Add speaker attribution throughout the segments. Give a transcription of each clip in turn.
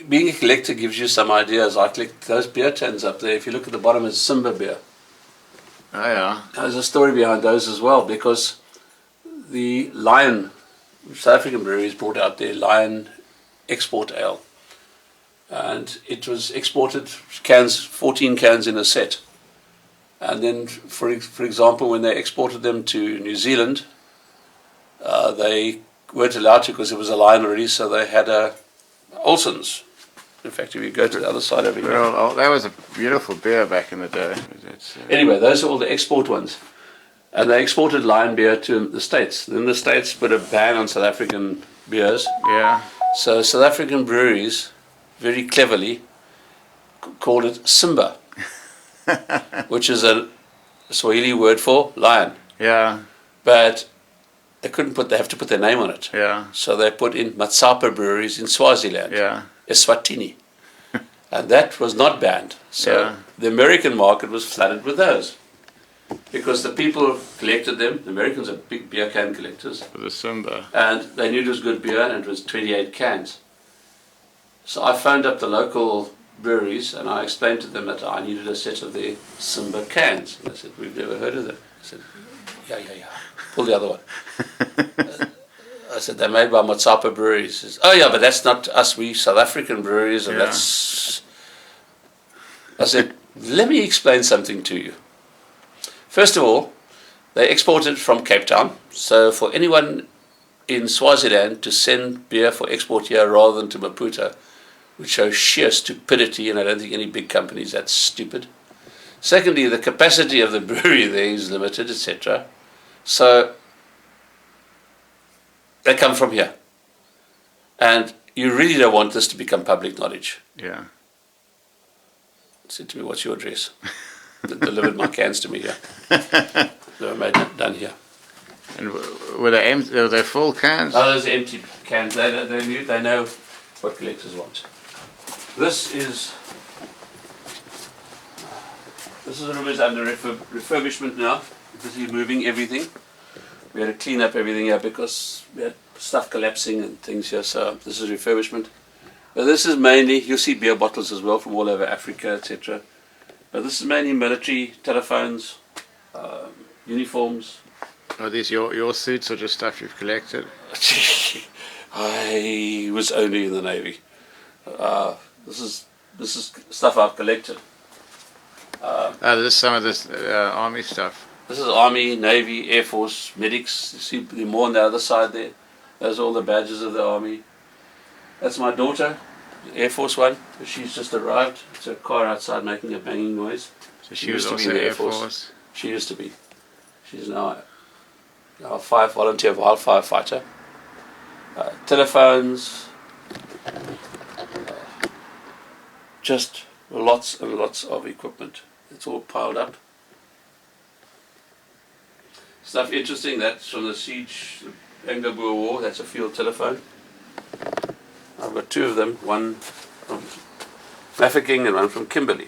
Speaker 1: being a collector gives you some ideas. I collect those beer tins up there. If you look at the bottom, it's Simba beer.
Speaker 2: Oh yeah.
Speaker 1: There's a story behind those as well, because the Lion, South African breweries brought out their Lion export ale. And it was exported, 14 cans in a set. And then, for example, when they exported them to New Zealand, they weren't allowed to because it was a Lion already, so they had a Olsen's. In fact, if you go to the other side over here.
Speaker 2: Well, that was a beautiful beer back in the day.
Speaker 1: Anyway, those are all the export ones. And they exported Lion beer to the States. Then the States put a ban on South African beers.
Speaker 2: Yeah.
Speaker 1: So South African breweries, very cleverly, called it Simba, which is a Swahili word for lion.
Speaker 2: Yeah.
Speaker 1: But they have to put their name on it.
Speaker 2: Yeah.
Speaker 1: So they put in Matsapa breweries in Swaziland,
Speaker 2: Yeah.
Speaker 1: Eswatini. And that was not banned. So the American market was flooded with those. Because the people collected them, the Americans are big beer can collectors.
Speaker 2: For the Simba.
Speaker 1: And they knew it was good beer, and it was 28 cans. So I phoned up the local breweries and I explained to them that I needed a set of their Simba cans. And they said, we've never heard of them. I said, yeah. Pull the other one. I said, they're made by Matsapa breweries. He says, oh yeah, but that's not us, we South African breweries, and that's... I said, let me explain something to you. First of all, they exported from Cape Town, so for anyone in Swaziland to send beer for export here rather than to Maputo would show sheer stupidity, and I don't think any big company is that stupid. Secondly, the capacity of the brewery there is limited, etc. So they come from here. And you really don't want this to become public knowledge.
Speaker 2: Yeah.
Speaker 1: Said to me, what's your address? They delivered my cans to me here. They were made done here.
Speaker 2: And were they full cans?
Speaker 1: Oh, those are empty cans. They know what collectors want. This is a room is under refurbishment now, because he's moving everything. We had to clean up everything here because we had stuff collapsing and things here, so this is refurbishment. But this is mainly, you'll see beer bottles as well from all over Africa, etc. But this is mainly military, telephones, uniforms.
Speaker 2: Are these your suits or just stuff you've collected?
Speaker 1: I was only in the Navy. This is stuff I've collected.
Speaker 2: This is some of this army stuff.
Speaker 1: This is Army, Navy, Air Force, medics. You see the more on the other side there. Those are all the badges of the Army. That's my daughter, the Air Force one. She's just arrived. It's a car outside making a banging noise.
Speaker 2: So she was also in the Air Force?
Speaker 1: She used to be. She's now a volunteer wildfire fighter. Telephones. Just lots and lots of equipment. It's all piled up. Stuff interesting, that's from the siege, the Anglo-Boer War, that's a field telephone. I've got two of them, one from Mafeking and one from Kimberley.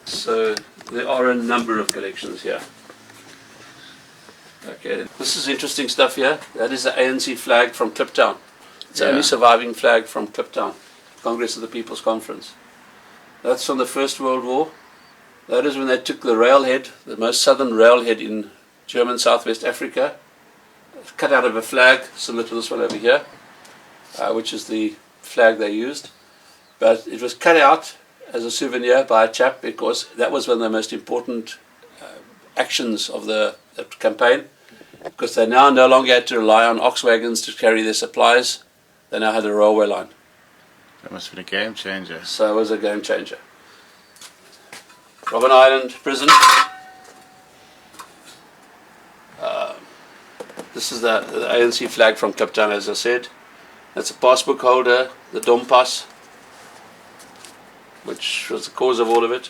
Speaker 1: So there are a number of collections here. Okay, this is interesting stuff here. That is the ANC flag from Kliptown. It's the only surviving flag from Kliptown, Congress of the People's Conference. That's from the First World War. That is when they took the railhead, the most southern railhead in German Southwest Africa, cut out of a flag similar to this one over here, which is the flag they used. But it was cut out as a souvenir by a chap because that was one of the most important actions of the campaign, because they now no longer had to rely on ox wagons to carry their supplies. They now had a railway line.
Speaker 2: That must have been a game changer.
Speaker 1: So it was a game changer. Robben Island prison. This is the ANC flag from Kliptown, as I said. That's a passbook holder, the Dompas, which was the cause of all of it,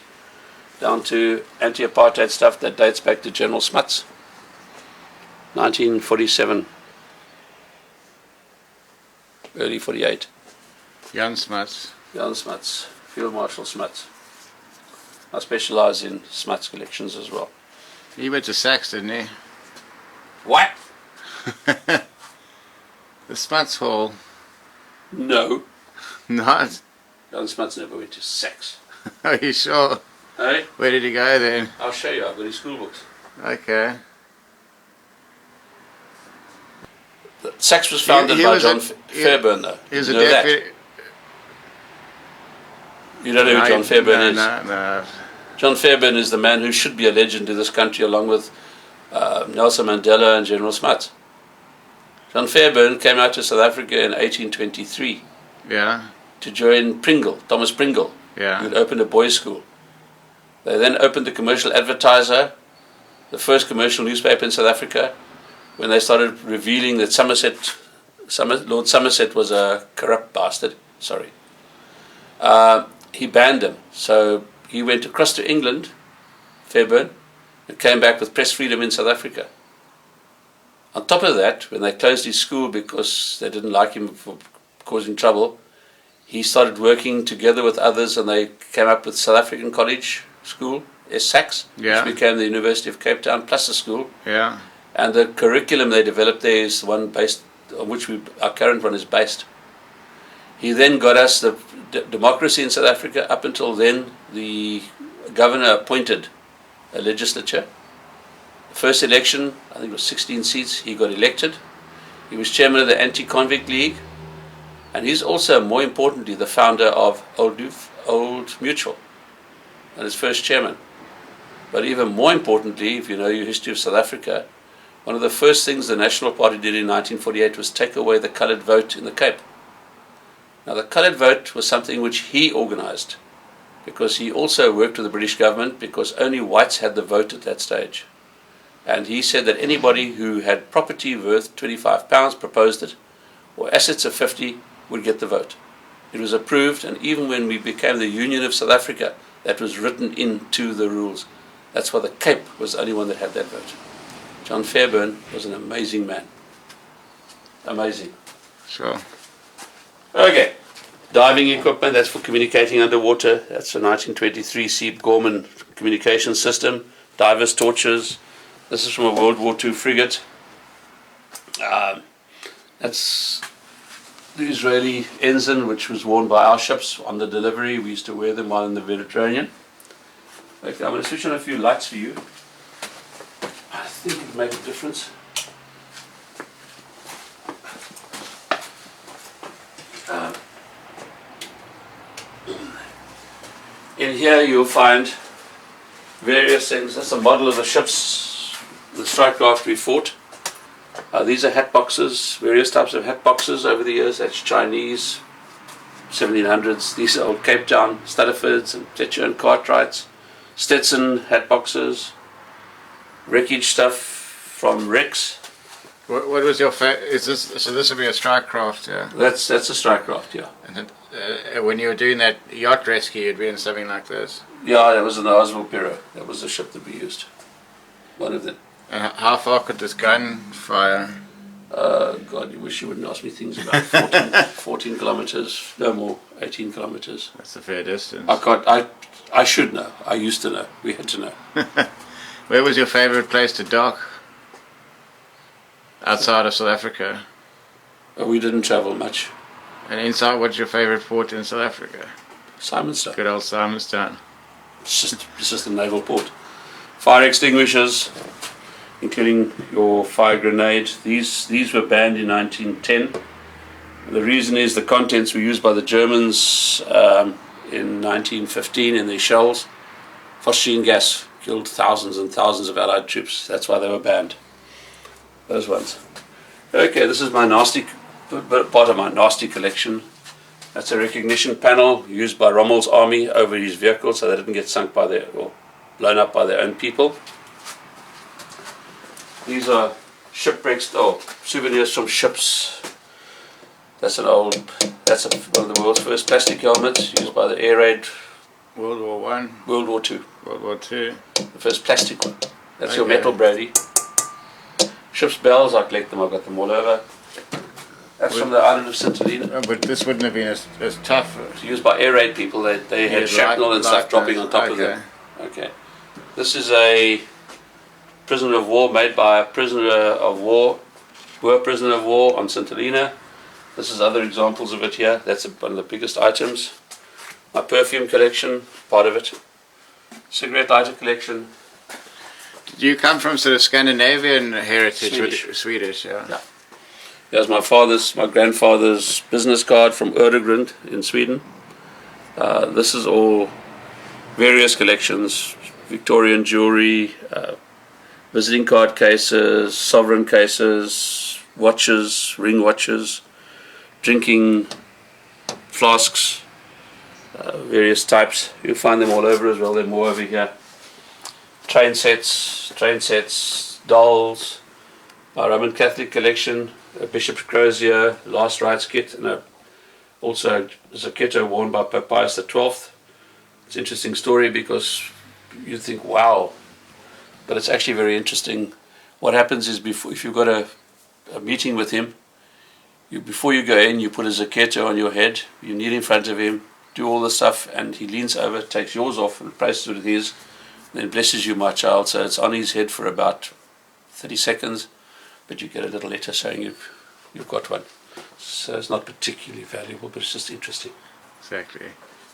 Speaker 1: down to anti-apartheid stuff that dates back to General Smuts, 1947, early 48.
Speaker 2: Jan Smuts.
Speaker 1: Jan Smuts, Field Marshal Smuts. I specialise in Smuts collections as well.
Speaker 2: He went to Sachs, didn't he?
Speaker 1: What?
Speaker 2: The Smuts Hall.
Speaker 1: No.
Speaker 2: Not?
Speaker 1: John Smuts never went to sex.
Speaker 2: Are you sure?
Speaker 1: Hey?
Speaker 2: Where did he go then?
Speaker 1: I'll show you, I've got his school books.
Speaker 2: Okay.
Speaker 1: Sex was founded by John Fairbairn, though.
Speaker 2: He was
Speaker 1: you
Speaker 2: a
Speaker 1: know that?
Speaker 2: deputy.
Speaker 1: You don't know who John Fairbairn is?
Speaker 2: No.
Speaker 1: John Fairbairn is the man who should be a legend in this country, along with Nelson Mandela and General Smuts. John Fairbairn came out to South Africa in 1823
Speaker 2: Yeah.
Speaker 1: to join Thomas Pringle,
Speaker 2: Yeah.
Speaker 1: who had opened a boys' school. They then opened the Commercial Advertiser, the first commercial newspaper in South Africa, when they started revealing that Lord Somerset was a corrupt bastard. Sorry. He banned them. So he went across to England, Fairbairn, and came back with press freedom in South Africa. On top of that, when they closed his school because they didn't like him for causing trouble, he started working together with others, and they came up with South African College School, SACS,
Speaker 2: Yeah.
Speaker 1: which became the University of Cape Town plus a school.
Speaker 2: Yeah.
Speaker 1: And the curriculum they developed there is the one based on which our current one is based. He then got us the democracy in South Africa. Up until then, the governor appointed a legislature. The first election, I think it was 16 seats, he got elected. He was chairman of the Anti-Convict League. And he's also, more importantly, the founder of Old Mutual, and his first chairman. But even more importantly, if you know your history of South Africa, one of the first things the National Party did in 1948 was take away the coloured vote in the Cape. Now, the coloured vote was something which he organised, because he also worked with the British government, because only whites had the vote at that stage. And he said that anybody who had property worth £25, proposed it, or assets of 50, would get the vote. It was approved, and even when we became the Union of South Africa, that was written into the rules. That's why the Cape was the only one that had that vote. John Fairbairn was an amazing man. Amazing.
Speaker 2: Sure.
Speaker 1: Okay. Diving equipment, that's for communicating underwater. That's a 1923 Sieb Gorman communication system. Divers' torches. This is from a World War II frigate. That's the Israeli ensign, which was worn by our ships on the delivery. We used to wear them while in the Mediterranean. Okay, I'm going to switch on a few lights for you. I think it'll make a difference. In here you'll find various things. That's a model of the ships, the strike craft we fought. These are hat boxes, various types of hat boxes over the years. That's Chinese, 1700s. These are old Cape Town Stutterfords and Fletcher and Cartwrights. Stetson hat boxes. Wreckage stuff from wrecks.
Speaker 2: What was your so this would be a strike craft, yeah?
Speaker 1: That's a strike craft, yeah.
Speaker 2: And when you were doing that yacht rescue, you'd be in something like this?
Speaker 1: Yeah, that was an Oswald Pirro. That was the ship that we used. One of them.
Speaker 2: And how far could this gun fire?
Speaker 1: God, you wish you wouldn't ask me things about 14 kilometers, no more, 18 kilometers.
Speaker 2: That's a fair distance.
Speaker 1: I should know. I used to know. We had to know.
Speaker 2: Where was your favourite place to dock? Outside of South Africa?
Speaker 1: We didn't travel much.
Speaker 2: And inside, what's your favourite port in South Africa?
Speaker 1: Simonstown.
Speaker 2: Good old Simonstown.
Speaker 1: It's just a naval port. Fire extinguishers, including your fire grenade. These were banned in 1910. The reason is the contents were used by the Germans in 1915 in their shells. Phosgene gas killed thousands and thousands of Allied troops. That's why they were banned. Those ones. Okay, this is my part of my nasty collection. That's a recognition panel used by Rommel's army over his vehicles so they didn't get sunk by or blown up by their own people. These are shipwrecks, souvenirs from ships. That's one of the world's first plastic helmets used by the air raid.
Speaker 2: World War One.
Speaker 1: World War Two.
Speaker 2: World War Two.
Speaker 1: The first plastic one. That's your metal Brady. Ship's bells, I collect them. I've got them all over. That's from the island of St. Helena.
Speaker 2: Oh, but this wouldn't have been as tough.
Speaker 1: It's used by air raid people. They had shrapnel and stuff dropping on top of them. Okay. This is a prisoner of war made by a prisoner of war on St. Helena. This is other examples of it here. That's one of the biggest items. My perfume collection, part of it. Cigarette lighter collection.
Speaker 2: Do you come from sort of Scandinavian heritage?
Speaker 1: Swedish.
Speaker 2: Yeah.
Speaker 1: Yeah. Here's my grandfather's business card from Öregrund in Sweden. This is all various collections, Victorian jewelry, visiting card cases, sovereign cases, watches, ring watches, drinking flasks, various types. You'll find them all over as well. There are more over here. Train sets, dolls, my Roman Catholic collection, a Bishop's Crozier, Last Rites kit, and also a Zacchetto worn by Pope Pius XII. It's an interesting story because you think, wow, but it's actually very interesting. What happens is, if you've got a meeting with him, before you go in, you put a Zacchetto on your head, you kneel in front of him, do all the stuff, and he leans over, takes yours off and replaces it with his, and then blesses you, my child. So it's on his head for about 30 seconds, but you get a little letter saying you've got one. So it's not particularly valuable, but it's just interesting.
Speaker 2: Exactly.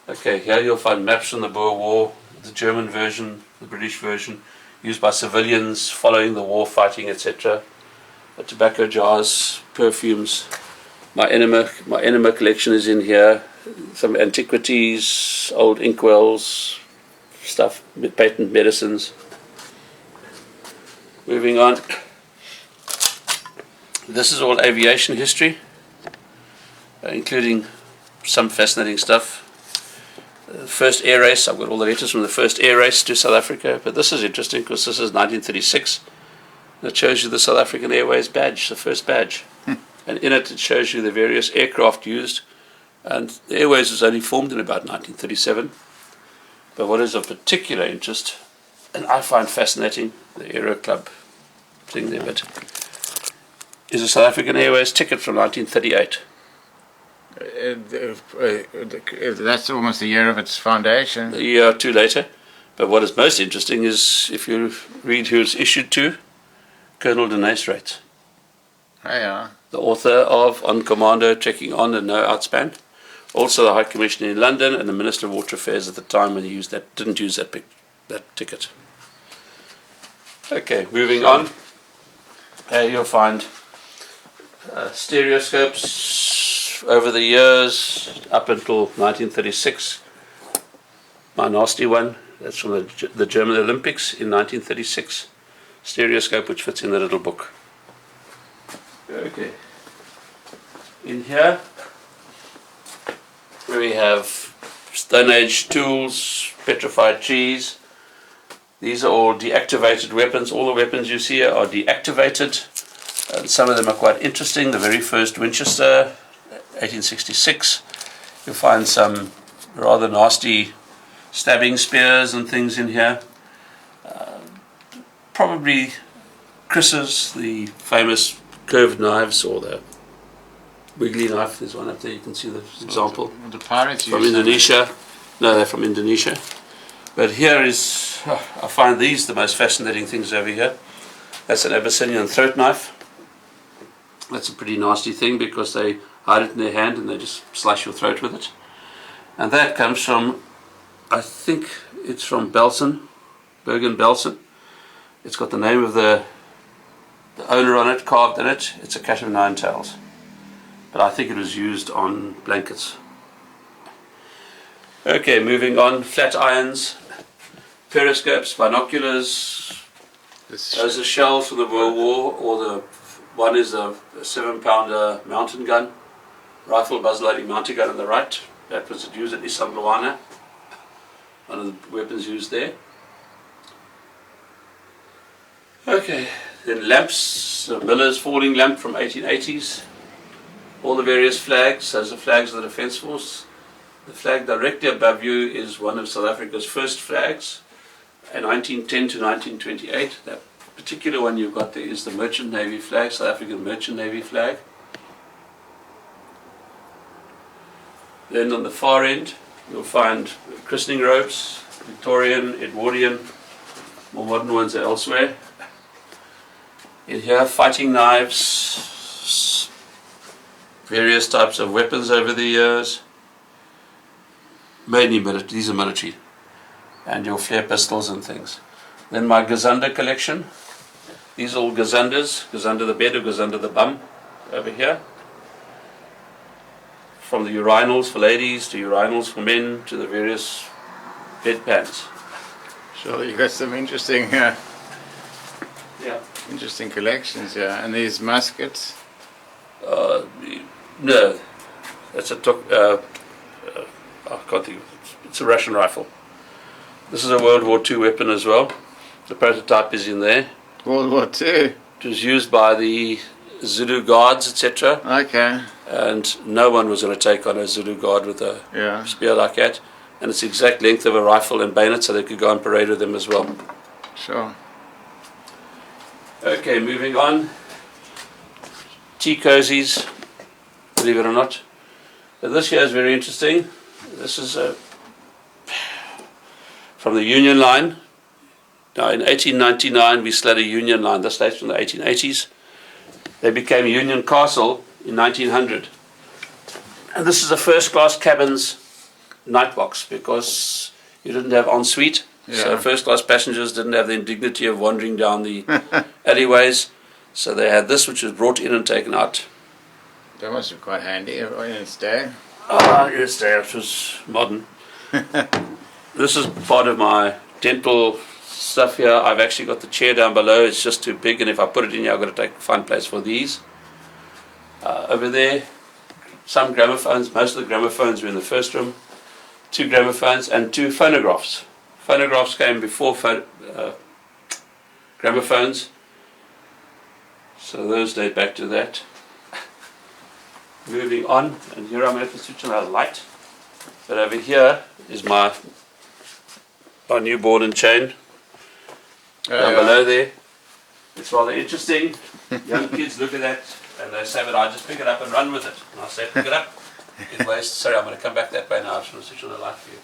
Speaker 1: Okay, here you'll find maps from the Boer War, the German version, the British version, used by civilians following the war, fighting, etc. Tobacco jars, perfumes. My enema collection is in here. Some antiquities, old inkwells, stuff, patent medicines. Moving on. This is all aviation history, including some fascinating stuff. First air race, I've got all the letters from the first air race to South Africa, but this is interesting because this is 1936. It shows you the South African Airways badge, the first badge. And in it shows you the various aircraft used. And the Airways was only formed in about 1937. But what is of particular interest, and I find fascinating, the Aero Club thing there, but is a South African Airways ticket from 1938.
Speaker 2: That's almost the year of its foundation.
Speaker 1: A year or two later. But what is most interesting is if you read who it's issued to, Colonel Denys Rates.
Speaker 2: Oh, yeah.
Speaker 1: The author of On Commando, Checking On and No Outspan. Also the High Commissioner in London and the Minister of Water Affairs at the time when he didn't use that ticket. Okay, moving on. You'll find stereoscopes over the years up until 1936. My nasty one, that's from the German Olympics in 1936. Stereoscope which fits in the little book. Okay. In here, where we have Stone Age tools, petrified cheese. These are all deactivated weapons. All the weapons you see here are deactivated. And some of them are quite interesting. The very first Winchester, 1866. You'll find some rather nasty stabbing spears and things in here. Probably Chris's, the famous curved knives, or the wiggly knife. There's one up there, you can see the example.
Speaker 2: The pirates
Speaker 1: from Indonesia. No, they're from Indonesia. But here is, I find these the most fascinating things over here. That's an Abyssinian throat knife. That's a pretty nasty thing because they hide it in their hand and they just slice your throat with it. And that comes from, I think it's from Belsen, Bergen-Belsen. It's got the name of the owner on it, carved in it. It's a cat of nine tails. But I think it was used on blankets. Okay, moving on. Flat irons, periscopes, binoculars. Those are shells from the World War, or the one is a 7-pounder mountain gun, rifle muzzle-loading mountain gun on the right. That was used at Isandlwana, one of the weapons used there. Okay, then lamps, Miller's falling lamp from 1880s. All the various flags, those are flags of the Defence Force. The flag directly above you is one of South Africa's first flags, in 1910 to 1928. That particular one you've got there is the Merchant Navy flag, South African Merchant Navy flag. Then on the far end, you'll find christening robes, Victorian, Edwardian, more modern ones are elsewhere. In here, fighting knives, various types of weapons over the years. mainly military. These are military, and your flare pistols and things. Then my gazunder collection. These are all gazunders. Goes under the bed or goes under the bum over here. From the urinals for ladies to urinals for men to the various bedpans.
Speaker 2: Sure, you got some interesting, interesting collections, yeah. And these muskets.
Speaker 1: No, that's a I can't think. It's a Russian rifle. This is a World War II weapon as well. The prototype is in there.
Speaker 2: World War II.
Speaker 1: It was used by the Zulu guards, etc.
Speaker 2: Okay.
Speaker 1: And no one was going to take on a Zulu guard with a
Speaker 2: Yeah.
Speaker 1: spear like that. And it's the exact length of a rifle and bayonet, so they could go on parade with them as well.
Speaker 2: Sure.
Speaker 1: Okay, moving on. Tea cozies, believe it or not. This here is very interesting. This is from the Union line. Now, in 1899, we slid a Union line. This dates from the 1880s. They became Union Castle in 1900. And this is a first-class cabins night box because you didn't have ensuite.
Speaker 2: Yeah.
Speaker 1: So first-class passengers didn't have the indignity of wandering down the alleyways. So they had this, which was brought in and taken out.
Speaker 2: That must be quite handy in its day.
Speaker 1: Yes, it was modern. This is part of my dental stuff here. I've actually got the chair down below. It's just too big, and if I put it in here, I've got to find place for these. Over there, some gramophones. Most of the gramophones were in the first room. 2 gramophones and 2 phonographs. Phonographs came before gramophones, so those date back to that. Moving on, and here I'm going to switch on a light. But over here is my new ball and chain. Down below there. It's rather interesting. Young kids look at that and they say, but I just pick it up and run with it. And I say, pick it up. It weighs, sorry, I'm going to come back that way now. I just want to switch on the light for you.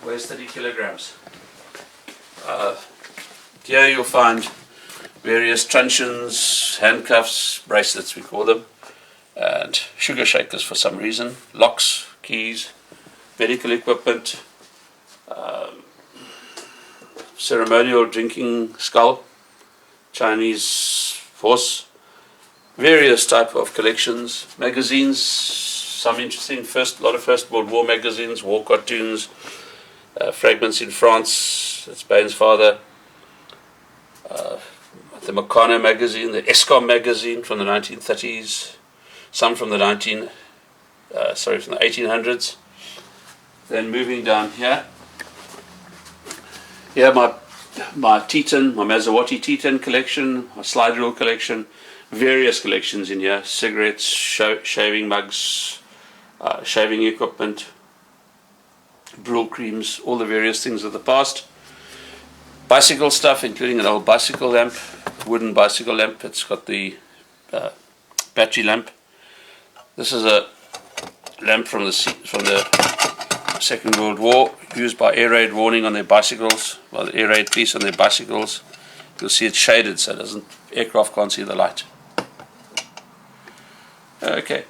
Speaker 1: It weighs 30 kilograms. Here you'll find various truncheons, handcuffs, bracelets we call them, and sugar shakers for some reason, locks, keys, medical equipment, ceremonial drinking skull, Chinese horse, various type of collections, magazines, some interesting, a lot of First World War magazines, war cartoons, fragments in France, that's Bain's father, the Meccano magazine, the Escom magazine from the 1930s, some from the 1800s. Then moving down here, my Teton, my Maserati Teton collection, my slide rule collection, various collections in here, cigarettes, shaving mugs, shaving equipment, Brule creams, all the various things of the past. Bicycle stuff, including an old bicycle lamp, wooden bicycle lamp. It's got the battery lamp. This is a lamp from the Second World War, used by air raid warning on their bicycles, by the air raid police on their bicycles. You'll see it's shaded so aircraft can't see the light. Okay.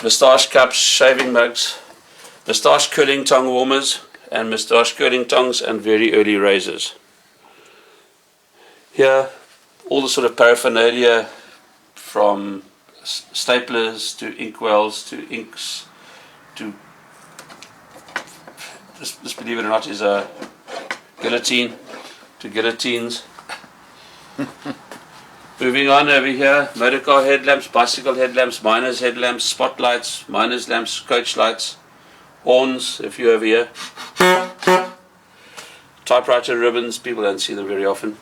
Speaker 1: Moustache cups, shaving mugs, moustache curling tongue warmers, and moustache curling tongs and very early razors. Here, all the sort of paraphernalia from staplers to inkwells to inks to this, believe it or not, is a guillotine to guillotines. Moving on over here, motorcar headlamps, bicycle headlamps, miners headlamps, spotlights, miners lamps, coach lights, horns, a few over here. Typewriter ribbons, people don't see them very often.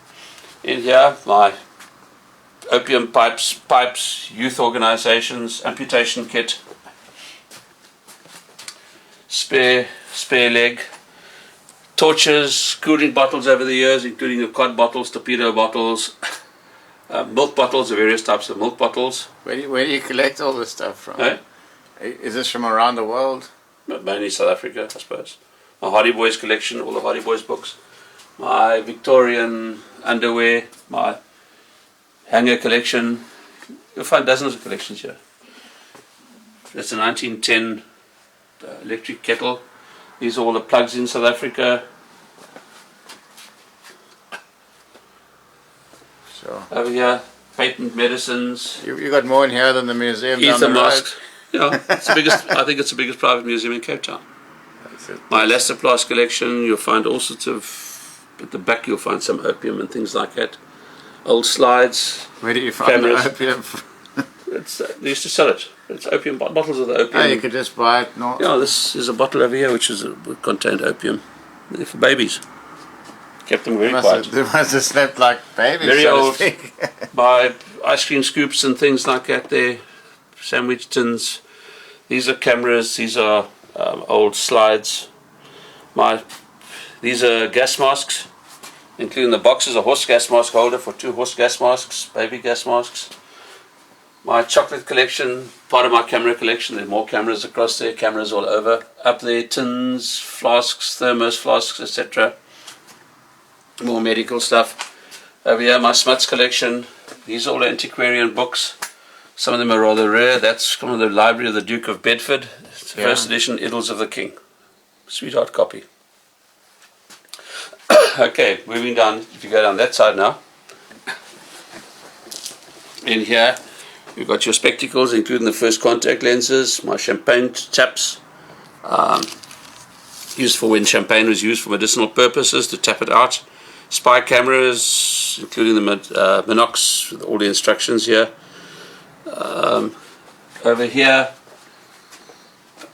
Speaker 1: In here, my opium pipes, youth organizations, amputation kit, spare leg, torches, cooling bottles over the years, including the cod bottles, torpedo bottles, milk bottles, the various types of milk bottles.
Speaker 2: Where do you collect all this stuff from?
Speaker 1: Eh?
Speaker 2: Is this from around the world?
Speaker 1: But mainly South Africa, I suppose. My Hardy Boys collection, all the Hardy Boys books. My Victorian underwear, my hanger collection. You'll find dozens of collections here. That's a 1910 electric kettle. These are all the plugs in South Africa.
Speaker 2: Sure.
Speaker 1: Over here, patent medicines.
Speaker 2: You got more in here than the museum down
Speaker 1: Ether
Speaker 2: the road.
Speaker 1: masks. Yeah, it's the biggest. I think it's the biggest private museum in Cape Town.
Speaker 2: That's it.
Speaker 1: My elastoplast collection. You'll find all sorts of. At the back, you'll find some opium and things like that. Old slides.
Speaker 2: Where do you find
Speaker 1: Cameras.
Speaker 2: the opium?
Speaker 1: They used to sell it. It's opium bottles of the opium.
Speaker 2: Oh, you could just buy it. No.
Speaker 1: Yeah, this is a bottle over here which contained opium. They're for babies. Kept them very quiet.
Speaker 2: They must have slept like babies.
Speaker 1: Very
Speaker 2: so to
Speaker 1: old.
Speaker 2: speak.
Speaker 1: Buy ice cream scoops and things like that there. Sandwich tins. These are cameras. These are old slides. These are gas masks, including the boxes. A horse gas mask holder for 2 horse gas masks, baby gas masks. My chocolate collection, part of my camera collection. There are more cameras across there, cameras all over. Up there, tins, flasks, thermos flasks, etc. More medical stuff. Over here, my Smuts collection. These are all antiquarian books. Some of them are rather rare. That's from the library of the Duke of Bedford. It's the first edition, Idylls of the King. Sweetheart copy. Okay, moving down. If you go down that side now. In here, you've got your spectacles, including the first contact lenses, my champagne taps, used for when champagne was used for medicinal purposes to tap it out. Spy cameras, including the Minox, with all the instructions here. Over here,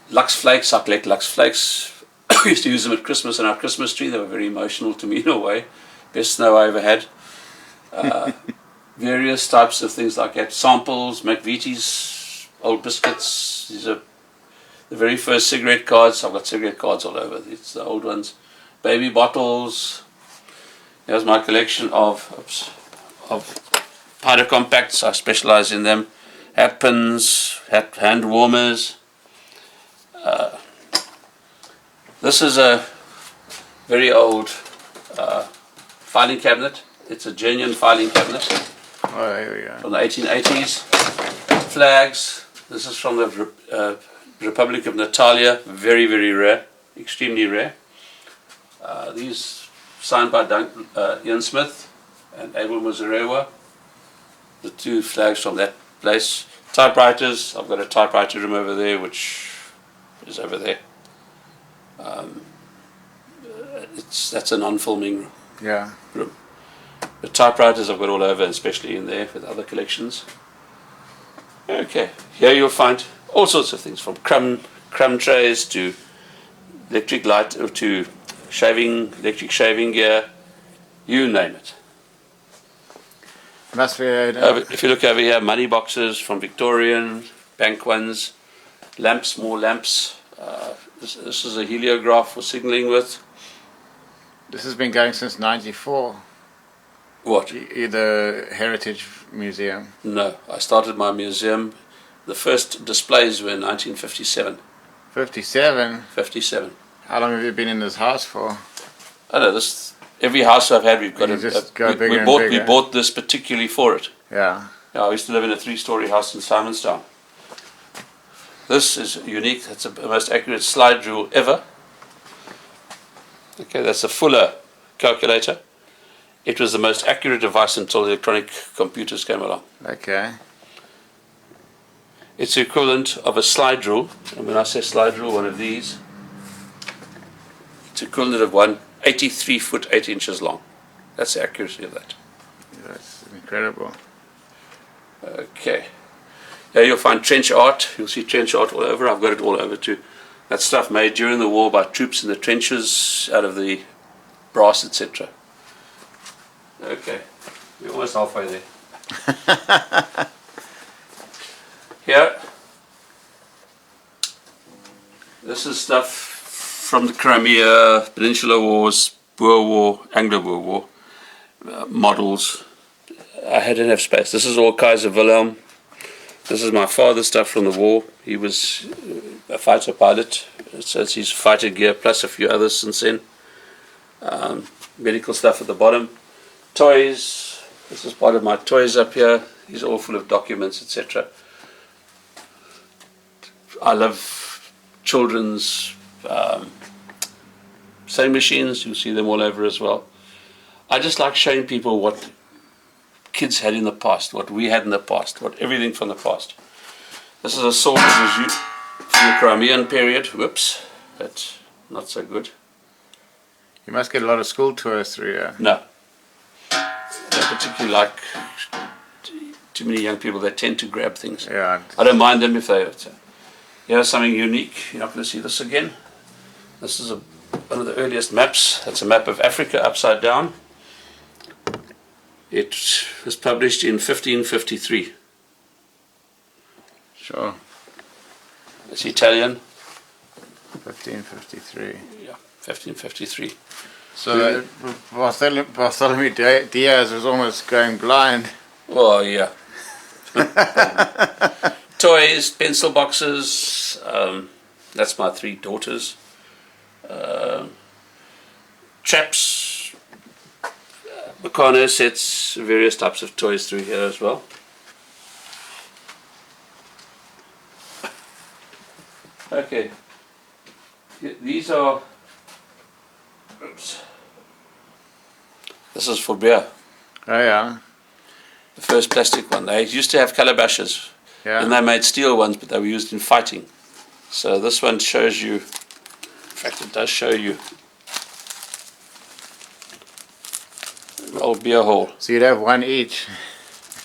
Speaker 1: Lux Flakes. I collect Lux Flakes. I used to use them at Christmas on our Christmas tree. They were very emotional to me in a way. Best snow I ever had. Various types of things like that. Samples, McVitie's, old biscuits. These are the very first cigarette cards. I've got cigarette cards all over. It's the old ones. Baby bottles. Here's my collection of powder compacts. I specialize in them. Hat pins, hand warmers. This is a very old filing cabinet. It's a genuine filing cabinet.
Speaker 2: Oh, there we go.
Speaker 1: From the 1880s. Flags. This is from the Republic of Natalia. Very, very rare. Extremely rare. These signed by Ian Smith and Abel Muzarewa. The 2 flags from that place. Typewriters. I've got a typewriter room over there, which is over there. That's a non-filming
Speaker 2: Yeah.
Speaker 1: room. The typewriters I've got all over, especially in there with other collections. Okay, here you'll find all sorts of things, from crumb trays to electric light to electric shaving gear, you name it.
Speaker 2: Must be.
Speaker 1: If you look over here, money boxes from Victorian, bank ones, lamps, more lamps. This is a heliograph for signalling with.
Speaker 2: This has been going since '94.
Speaker 1: What?
Speaker 2: The Heritage Museum.
Speaker 1: No, I started my museum. The first displays were in 1957.
Speaker 2: 57.
Speaker 1: 57.
Speaker 2: How long have you been in this house for?
Speaker 1: I know this. Every house I've had, we've got
Speaker 2: You just go bigger and
Speaker 1: we
Speaker 2: bigger.
Speaker 1: bought this particularly for it.
Speaker 2: Yeah.
Speaker 1: Yeah, I used to live in a 3-story house in Simonstown. This is unique. That's the most accurate slide rule ever. Okay, that's a Fuller calculator. It was the most accurate device until electronic computers came along.
Speaker 2: Okay.
Speaker 1: It's the equivalent of a slide rule. And when I say slide rule, one of these, it's equivalent of one 83 foot 8 inches long. That's the accuracy of that.
Speaker 2: That's incredible.
Speaker 1: Okay. Here you'll find trench art. You'll see trench art all over. I've got it all over too. That stuff made during the war by troops in the trenches out of the brass, etc. Okay. We're almost halfway there. Here. This is stuff from the Crimea, Peninsular Wars, Boer War, Anglo-Boer War. Models. I didn't have space. This is all Kaiser Wilhelm. This is my father's stuff from the war. He was a fighter pilot. So it's his fighter gear plus a few others since then. Medical stuff at the bottom. Toys. This is part of my toys up here. These are all full of documents, etc. I love children's sewing machines. You'll see them all over as well. I just like showing people what kids had in the past, what we had in the past, everything from the past. This is a sword that was used from the Crimean period. Whoops, that's not so good.
Speaker 2: You must get a lot of school tours through here.
Speaker 1: No. Don't particularly like too many young people that tend to grab things.
Speaker 2: Yeah.
Speaker 1: I don't mind them if they... Here's something unique. You're not going to see this again. This is one of the earliest maps. That's a map of Africa upside down. It was published in 1553.
Speaker 2: Sure.
Speaker 1: It's Italian.
Speaker 2: 1553.
Speaker 1: Yeah, 1553.
Speaker 2: So Bartholomew Diaz was almost going blind.
Speaker 1: Oh, yeah. Toys, pencil boxes. That's my 3 daughters. Traps, Meccano sets, various types of toys through here as well. Okay, these are, oops, this is for beer.
Speaker 2: Oh yeah.
Speaker 1: The first plastic one. They used to have calabashes,
Speaker 2: Yeah.
Speaker 1: and they made steel ones, but they were used in fighting. So this one shows you, in fact it does show you, an old beer hall.
Speaker 2: So you'd have one each.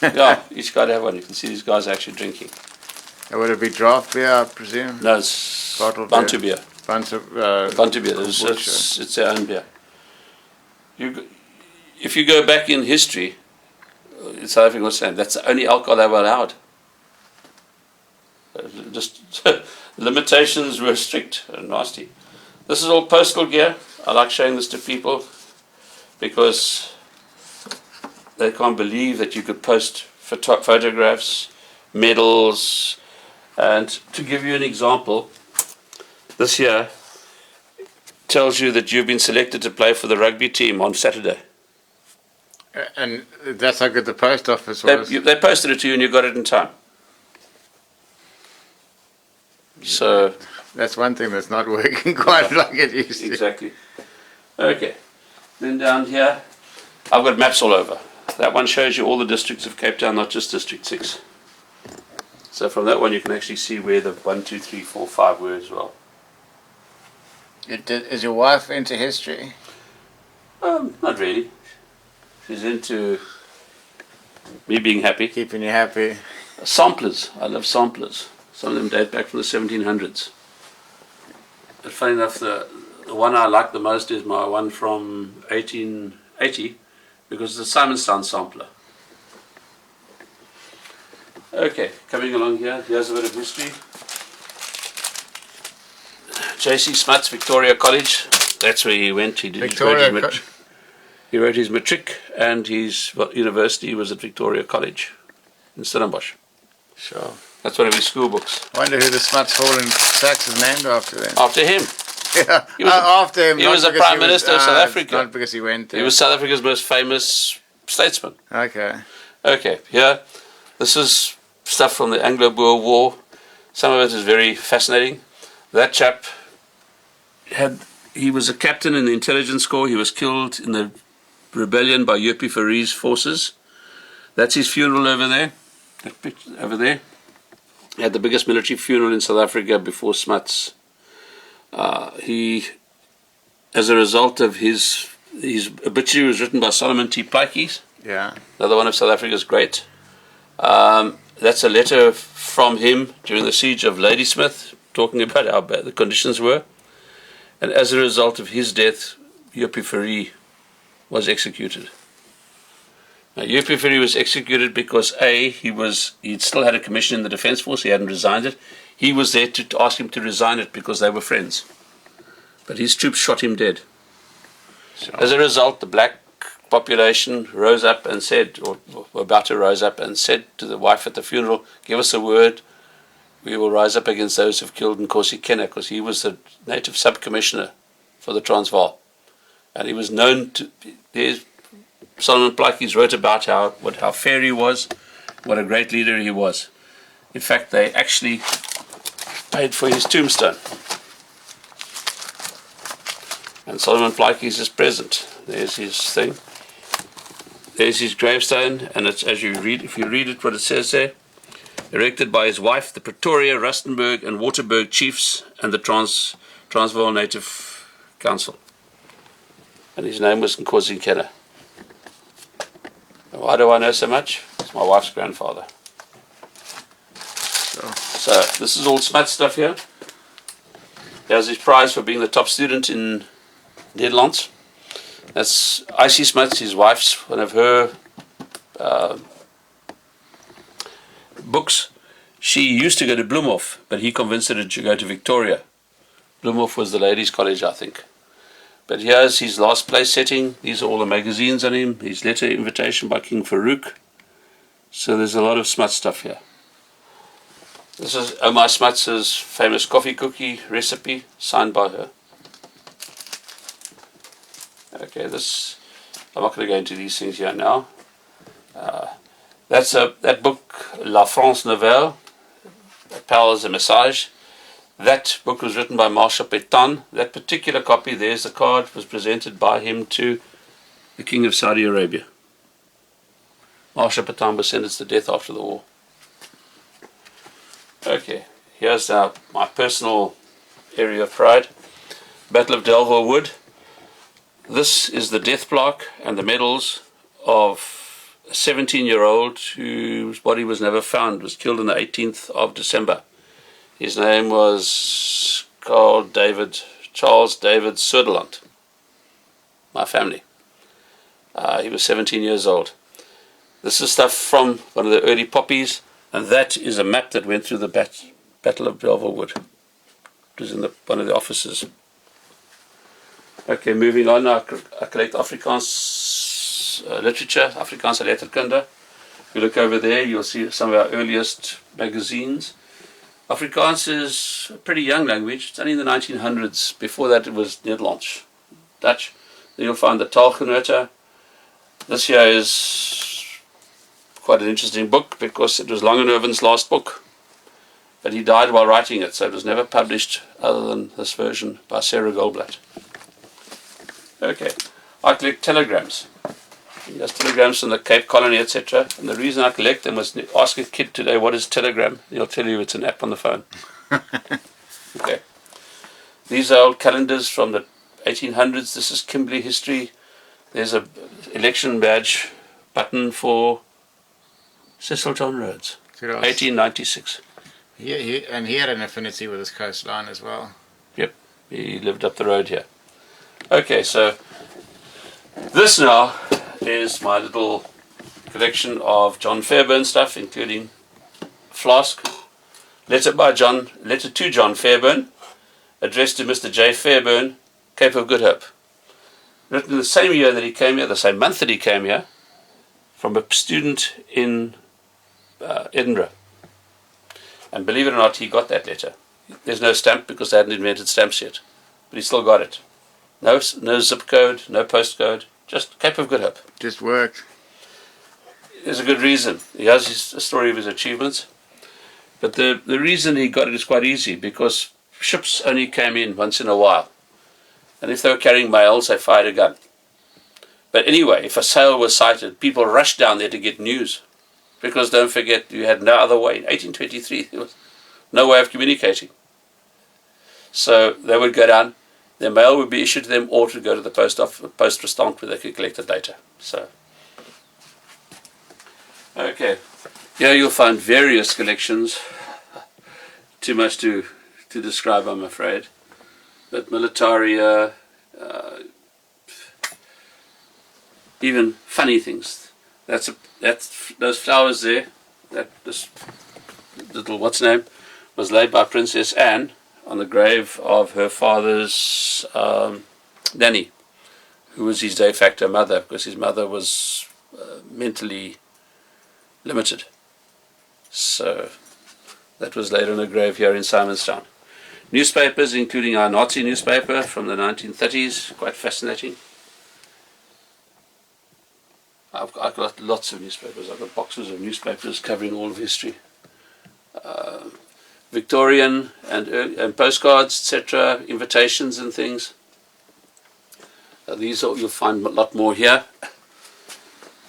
Speaker 1: Yeah, each guy would have one. You can see these guys are actually drinking.
Speaker 2: And would it be draft beer, I presume?
Speaker 1: No, it's
Speaker 2: Bottled
Speaker 1: Bantu beer.
Speaker 2: Bantu
Speaker 1: Bantu beer. It's their own beer. If you go back in history, South Africa was saying that's the only alcohol they were allowed. Just limitations were strict and nasty. This is all postal gear. I like showing this to people because they can't believe that you could post photographs, medals, and to give you an example, this here tells you that you've been selected to play for the rugby team on Saturday.
Speaker 2: And that's how good the post office was.
Speaker 1: They posted it to you and you got it in time. So
Speaker 2: that's one thing that's not working quite like it used to.
Speaker 1: Exactly. Okay. Then down here, I've got maps all over. That one shows you all the districts of Cape Town, not just District 6. So from that one you can actually see where the 1, 2, 3, 4, 5 were as well.
Speaker 2: Is your wife into history?
Speaker 1: Not really. She's into me being happy.
Speaker 2: Keeping you happy?
Speaker 1: Samplers. I love samplers. Some of them date back from the 1700s. But funny enough, the one I like the most is my one from 1880 because it's a Simonstown sampler. Okay, coming along here, here's a bit of history. J.C. Smuts, Victoria College. That's where he went. He wrote his matric and his university was at Victoria College in Stellenbosch.
Speaker 2: Sure.
Speaker 1: That's one of his school books.
Speaker 2: I wonder who the Smuts Hall in Saxe is named after then.
Speaker 1: After him.
Speaker 2: Yeah, after him.
Speaker 1: He was the Prime Minister of South Africa.
Speaker 2: Not because he went there.
Speaker 1: He was South Africa's most famous statesman.
Speaker 2: Okay.
Speaker 1: Okay, here, this is stuff from the Anglo-Boer War. Some of it is very fascinating. That chap he was a captain in the intelligence corps. He was killed in the rebellion by Jeppe Verrie's forces. That's his funeral over there. That picture over there. He had the biggest military funeral in South Africa before Smuts. As a result of his obituary was written by Solomon T. Plaatjes.
Speaker 2: Yeah.
Speaker 1: Another one of South Africa's great. That's a letter from him during the siege of Ladysmith, talking about how bad the conditions were. And as a result of his death, Jeppe Verrie was executed. Now, Jeppe Verrie was executed because he'd still had a commission in the Defence Force, he hadn't resigned it. He was there to ask him to resign it because they were friends. But his troops shot him dead.
Speaker 2: Sure.
Speaker 1: As a result, the black population rose up and said, or were about to rise up and said to the wife at the funeral, give us a word, we will rise up against those who've killed Nkosi Kenna, because he was the native sub-commissioner for the Transvaal. And he was known to, Solomon Plaatjes wrote about how fair he was, what a great leader he was. In fact, they actually paid for his tombstone. And Solomon Plyke is present. There's his thing. There's his gravestone, and it's, as you read, if you read it, what it says there, erected by his wife, the Pretoria, Rustenburg, and Waterberg chiefs, and the Transvaal Native Council. And his name was Nkosi Nkena. Why do I know so much? It's my wife's grandfather. So this is all smart stuff here. There's his prize for being the top student in Nederlands. That's Icy Smuts, his wife's, one of her books. She used to go to Bloemhof, but he convinced her to go to Victoria. Bloemhof was the ladies' college, I think. But here's his last place setting. These are all the magazines on him. His letter invitation by King Farouk. So there's a lot of smut stuff here. This is Omar Smuts' famous coffee cookie recipe, signed by her. Okay, this, I'm not going to go into these things here now. That book, La France Nouvelle, Powers a Message. That book was written by Marshal Pétain. That particular copy, there's the card, was presented by him to the King of Saudi Arabia. Marshal Pétain was sentenced to death after the war. Okay, here's my personal area of pride. Battle of Delville Wood. This is the death plaque and the medals of a 17-year-old whose body was never found, was killed on the 18th of December. His name was Charles David Söderlund, my family. He was 17 years old. This is stuff from one of the early poppies, and that is a map that went through the Battle of Delville Wood. It was in one of the offices. Okay, moving on, I collect Afrikaans literature, Afrikaanse letterkunde. If you look over there, you'll see some of our earliest magazines. Afrikaans is a pretty young language. It's only in the 1900s. Before that, it was Nederlands, Dutch. Then you'll find the Taalgenote. This here is quite an interesting book because it was Langenhoven's last book. But he died while writing it, so it was never published other than this version by Sarah Goldblatt. Okay, I collect telegrams. There's telegrams from the Cape Colony, etc. And the reason I collect them was ask a kid today what is Telegram. He'll tell you it's an app on the phone. Okay. These are old calendars from the 1800s. This is Kimberley history. There's a election badge button for Cecil John Rhodes, 1896.
Speaker 2: And he had an affinity with his coastline as well.
Speaker 1: Yep, he lived up the road here. Okay, so this now is my little collection of John Fairbairn stuff, including flask, letter to John Fairbairn, addressed to Mr. J. Fairbairn, Cape of Good Hope. Written the same year that he came here, the same month that he came here, from a student in Edinburgh. And believe it or not, he got that letter. There's no stamp because they hadn't invented stamps yet, but he still got it. No zip code, no postcode, just Cape of Good Hope.
Speaker 2: Just worked.
Speaker 1: There's a good reason. He has a story of his achievements. But the reason he got it is quite easy, because ships only came in once in a while. And if they were carrying mails, they fired a gun. But anyway, if a sail was sighted, people rushed down there to get news. Because don't forget, you had no other way. In 1823, there was no way of communicating. So they would go down. Their mail would be issued to them, or to go to the post restant where they could collect the data. So, okay, here you'll find various collections. Too much to describe, I'm afraid. But militaria, even funny things. That's those flowers there. This little what's name was laid by Princess Anne on the grave of her father's nanny, who was his de facto mother, because his mother was mentally limited. So that was laid on a grave here in Simonstown. Newspapers, including our Nazi newspaper from the 1930s, quite fascinating. I've got lots of newspapers. I've got boxes of newspapers covering all of history. Victorian and postcards, etc., invitations and things. These you'll find a lot more here.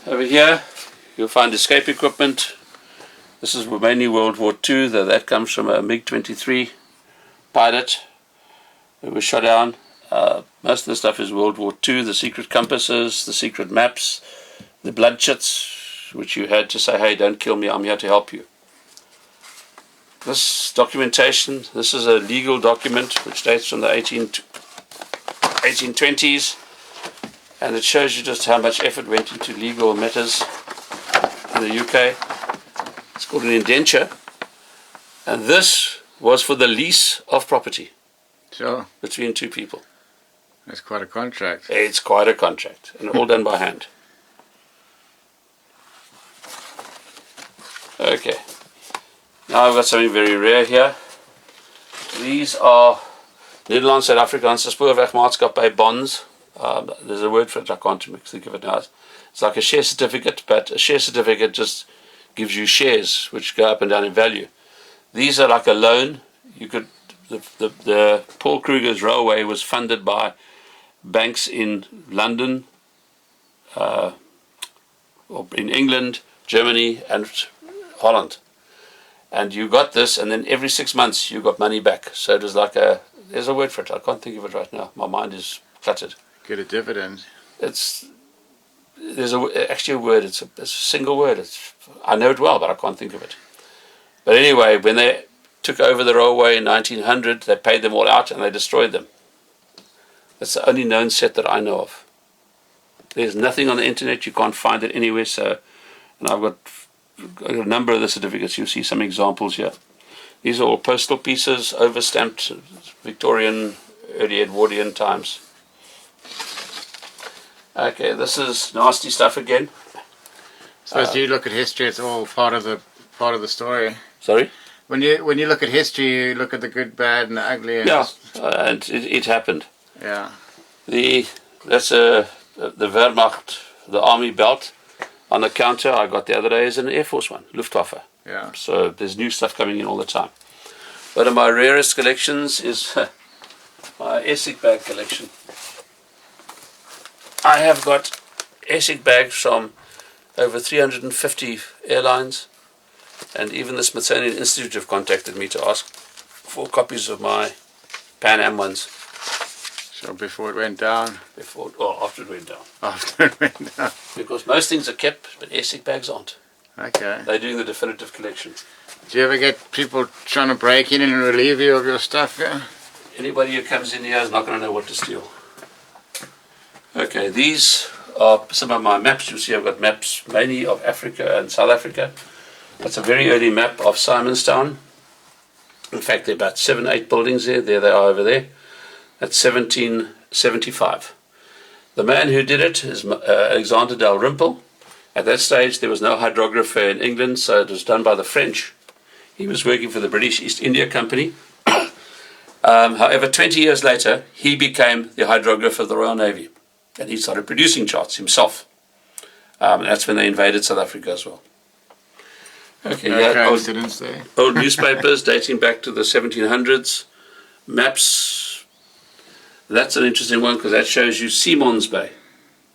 Speaker 1: Over here, you'll find escape equipment. This is mainly World War II, though that comes from a MiG-23 pilot who was shot down. Most of the stuff is World War II, the secret compasses, the secret maps, the bloodshits, which you had to say, hey, don't kill me, I'm here to help you. This documentation, this is a legal document which dates from the 1820s, and it shows you just how much effort went into legal matters in the UK. It's called an indenture, and this was for the lease of property.
Speaker 2: Sure.
Speaker 1: Between two people.
Speaker 2: That's quite a contract.
Speaker 1: It's quite a contract, and all done by hand. Okay. Now I've got something very rare here. These are Nederlandse Suid-Afrikaanse Spoorwegmaatskappy bonds. There's a word for it, I can't think of it now. It's like a share certificate, but a share certificate just gives you shares which go up and down in value. These are like a loan. You could the Paul Kruger's railway was funded by banks in London, or in England, Germany, and Holland. And you got this, and then every 6 months you got money back. So it was like there's a word for it. I can't think of it right now. My mind is cluttered.
Speaker 2: Get a dividend.
Speaker 1: There's actually a word. It's a single word. I know it well, but I can't think of it. But anyway, when they took over the railway in 1900, they paid them all out and they destroyed them. That's the only known set that I know of. There's nothing on the internet. You can't find it anywhere. So, and I've got a number of the certificates. You'll see some examples here. These are all postal pieces, overstamped Victorian, early Edwardian times. Okay, this is nasty stuff again.
Speaker 2: So as you look at history, it's all part of the story.
Speaker 1: Sorry?
Speaker 2: When you look at history, you look at the good, bad, and the ugly. And
Speaker 1: yeah, and it happened.
Speaker 2: Yeah.
Speaker 1: That's the Wehrmacht, the army belt. On the counter I got the other day is an Air Force one, Luftwaffe.
Speaker 2: Yeah.
Speaker 1: So there's new stuff coming in all the time. One of my rarest collections is my Essig bag collection. I have got Essig bags from over 350 airlines, and even the Smithsonian Institute have contacted me to ask for copies of my Pan Am ones.
Speaker 2: So before it went down?
Speaker 1: After it went down.
Speaker 2: After it went down.
Speaker 1: Because most things are kept, but Essig bags aren't.
Speaker 2: Okay.
Speaker 1: They're doing the definitive collection.
Speaker 2: Do you ever get people trying to break in and relieve you of your stuff? Yeah?
Speaker 1: Anybody who comes in here is not going to know what to steal. Okay, these are some of my maps. You see I've got maps mainly of Africa and South Africa. That's a very early map of Simonstown. In fact, there are about 7-8 buildings there. There they are over there. That's 1775. The man who did it is Alexander Dalrymple. At that stage, there was no hydrographer in England, so it was done by the French. He was working for the British East India Company. However, 20 years later, he became the hydrographer of the Royal Navy. And he started producing charts himself. And that's when they invaded South Africa as well. Okay,
Speaker 2: no coincidence there.
Speaker 1: Old newspapers dating back to the 1700s. Maps. That's an interesting one because that shows you Simons Bay.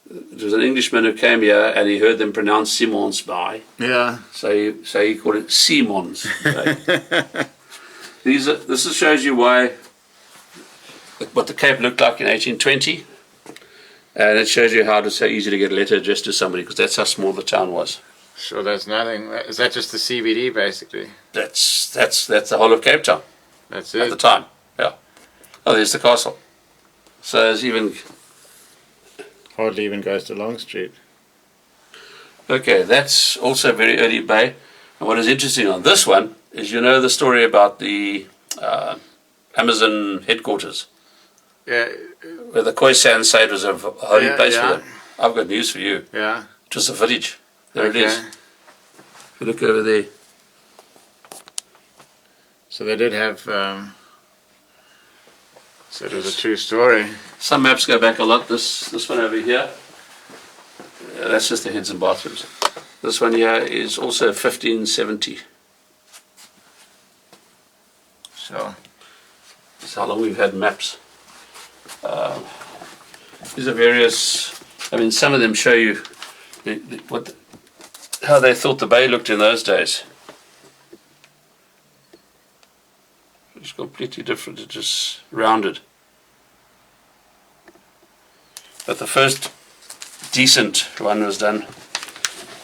Speaker 1: There was an Englishman who came here and he heard them pronounce Simons Bay.
Speaker 2: Yeah.
Speaker 1: So he called it Simons Bay. This shows you what the Cape looked like in 1820. And it shows you how it's so easy to get a letter addressed to somebody because that's how small the town was.
Speaker 2: Sure, there's nothing. Is that just the CBD basically?
Speaker 1: That's the whole of Cape Town.
Speaker 2: That's it.
Speaker 1: At the time, yeah. Oh, there's the castle. So there's even...
Speaker 2: Hardly even goes to Long Street.
Speaker 1: Okay, that's also a very early bay. And what is interesting on this one is you know the story about the Amazon headquarters.
Speaker 2: Yeah.
Speaker 1: Where the Khoisan say it was a holy place for them. I've got news for you.
Speaker 2: Yeah.
Speaker 1: It was a village. There it is. If you look over there.
Speaker 2: So they did have... So it was a true story.
Speaker 1: Some maps go back a lot. This one over here, that's just the heads and bathrooms. This one here is also 1570. That's how long we've had maps. These are various. I mean, some of them show you how they thought the bay looked in those days. It's completely different. It's just rounded. But the first decent one was done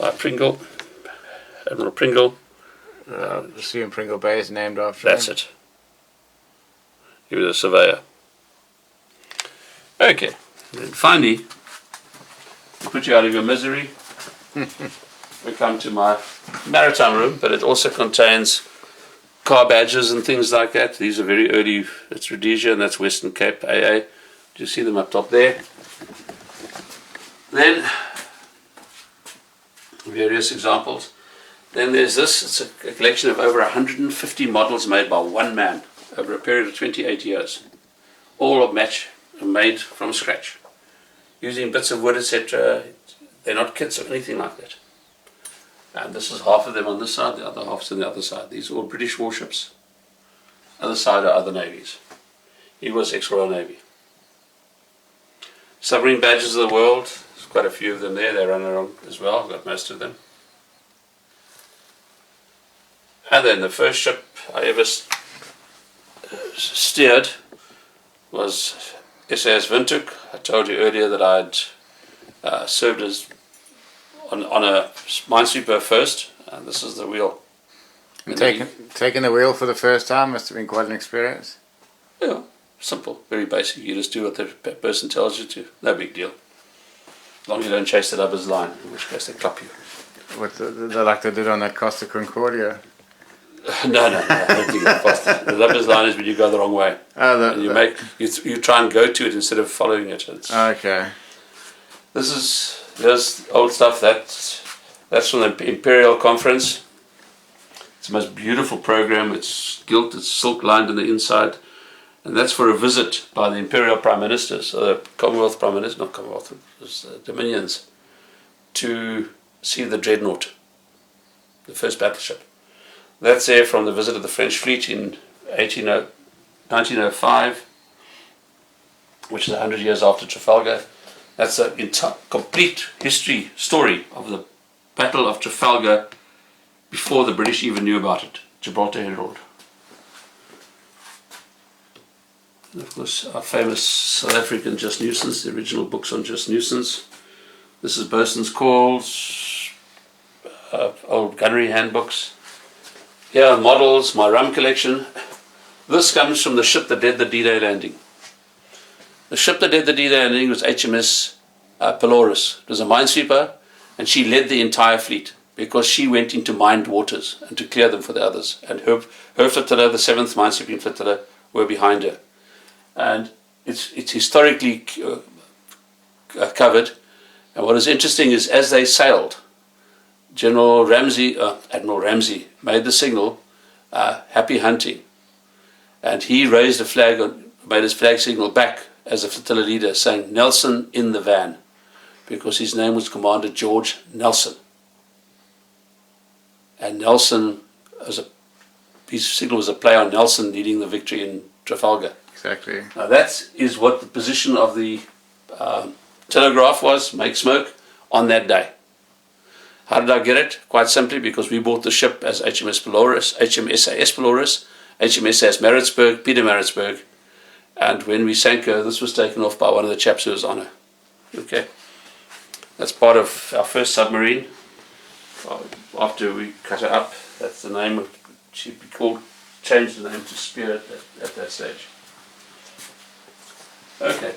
Speaker 1: by Pringle, Admiral Pringle.
Speaker 2: The sea in Pringle Bay is named after
Speaker 1: That's
Speaker 2: him.
Speaker 1: it. He was a surveyor. Okay, and then finally, to put you out of your misery, we come to my maritime room, but it also contains car badges and things like that. These are very early. It's Rhodesia and that's Western Cape AA. Do you see them up top there? Then various examples. Then there's this. It's a collection of over 150 models made by one man over a period of 28 years. All of match made from scratch, using bits of wood, etc. They're not kits or anything like that. And this is half of them on this side, the other half's on the other side. These are all British warships. Other side are other navies. He was ex-Royal Navy. Submarine badges of the world. There's quite a few of them there. They run around as well. I've got most of them. And then the first ship I ever steered was SAS Windhoek. I told you earlier that I'd served as on a minesweeper first, and this is the wheel.
Speaker 2: And taking the wheel for the first time must have been quite an experience.
Speaker 1: Yeah, simple, very basic. You just do what the person tells you to. No big deal. As long as you don't chase the lubber's line, in which case they clap you.
Speaker 2: What like they did on that Costa Concordia.
Speaker 1: No, I don't think it's faster. The lubber's line is when you go the wrong way. And you try and go to it instead of following it.
Speaker 2: Okay.
Speaker 1: There's old stuff that's from the Imperial Conference. It's the most beautiful program. It's gilt, it's silk lined on the inside, and that's for a visit by the Imperial Prime Minister, so the Commonwealth Prime Minister, not Commonwealth, it was Dominions, to see the Dreadnought, the first battleship. That's there from the visit of the French fleet in 1905, which is 100 years after Trafalgar. That's a complete history story of the Battle of Trafalgar before the British even knew about it. Gibraltar Herald. And of course, our famous South African Just Nuisance, the original books on Just Nuisance. This is Bosun's Calls, old gunnery handbooks. Here are models, my rum collection. This comes from the ship that did the D-Day landing. The ship that did the D-Day landing was HMS Pelorus. It was a minesweeper, and she led the entire fleet because she went into mined waters and to clear them for the others. And her flotilla, the 7th minesweeping flotilla, were behind her. And it's historically covered. And what is interesting is as they sailed, Admiral Ramsey made the signal, happy hunting. And he raised a flag, made his flag signal back as a flotilla leader, saying Nelson in the van, because his name was Commander George Nelson. And Nelson, his signal was a play on Nelson leading the victory in Trafalgar.
Speaker 2: Exactly.
Speaker 1: Now that is what the position of the telegraph was, make smoke, on that day. How did I get it? Quite simply because we bought the ship as HMS Pelorus, HMSAS Pelorus, HMSAS Maritzburg, Peter Maritzburg, and when we sank her, this was taken off by one of the chaps who was on her. Okay. That's part of our first submarine. After we cut her up, that's the name of, she'd be called, changed the name to Spear at that stage. Okay.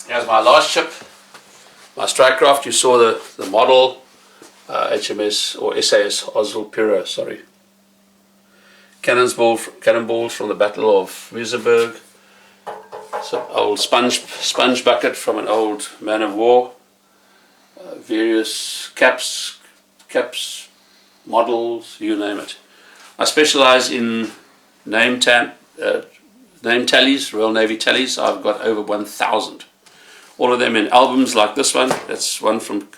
Speaker 1: Here's my last ship, my strike craft. You saw the model, HMS or SAS Oswald Piro, sorry. Cannonballs from the Battle of Muizenberg. Some old sponge bucket from an old man of war. Various caps, models, you name it. I specialize in name tallies, Royal Navy tallies. I've got over 1,000. All of them in albums like this one. That's one from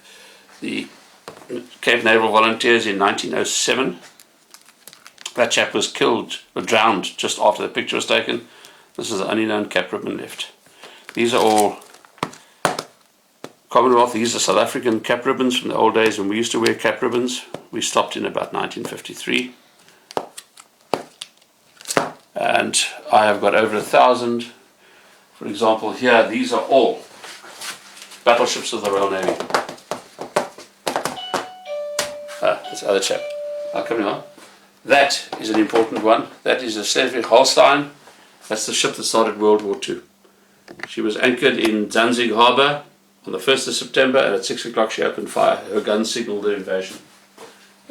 Speaker 1: the Cape Naval Volunteers in 1907. That chap was killed or drowned just after the picture was taken. This is the only known cap ribbon left. These are all Commonwealth. These are South African cap ribbons from the old days when we used to wear cap ribbons. We stopped in about 1953. And I have got over 1,000. For example, here, these are all battleships of the Royal Navy. This other chap. Come on. That is an important one. That is a Schleswig-Holstein. That's the ship that started World War II. She was anchored in Danzig Harbour on the 1st of September, and at 6 o'clock she opened fire. Her guns signaled the invasion.